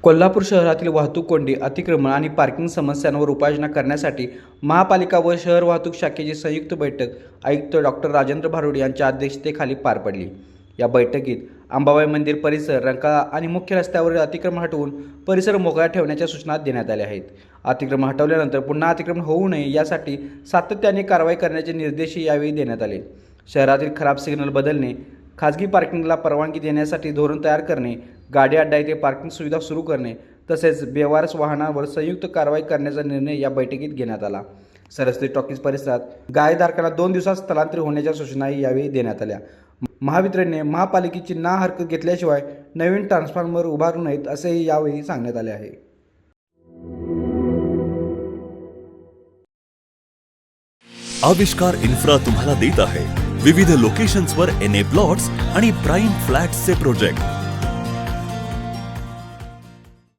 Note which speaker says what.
Speaker 1: कोल्हापूर शहरातील वाहतूक कोंडी, अतिक्रमण आणि पार्किंग समस्यांवर उपाययोजना करण्यासाठी महापालिका व शहर वाहतूक शाखेची संयुक्त बैठक आयुक्त डॉक्टर राजेंद्र भारुड यांच्या अध्यक्षतेखाली पार पडली। या बैठकीत अंबाबाई मंदिर परिसर, रंकाळा आणि मुख्य रस्त्यावरील अतिक्रमण हटवून परिसर मोकळा ठेवण्याच्या सूचना देण्यात आल्या आहेत। अतिक्रमण हटवल्यानंतर पुन्हा अतिक्रमण होऊ नये यासाठी सातत्याने कारवाई करण्याचे निर्देशही यावेळी देण्यात आले। शहरातील खराब सिग्नल बदलणे, खाजगी पार्किंगला परवानगी देण्यासाठी धोरण तयार करणे, गाडी अड्डा येथे पार्किंग सुविधा सुरू करणे तसेच बेवारस वाहनांवर संयुक्त कारवाई करण्याचा निर्णय या बैठकीत घेण्यात आला। सरस्वती टॉकीज परिसरात गाळेधारकांना 2 दिवसात स्थलांतरित होण्याच्या सूचनाही यावेळी देण्यात आल्या। महावितरणने महापालिकेची ना हरकत घेतल्याशिवाय नवीन ट्रान्सफॉर्मर उभारू नयेत असेही यावेळी सांगण्यात आले आहे।
Speaker 2: आविष्कार इन्फ्रा तुम्हाला देत आहे विविध लोकेशन्सवर NA प्लॉट्स आणि प्राइम फ्लॅट्सचे प्रोजेक्ट।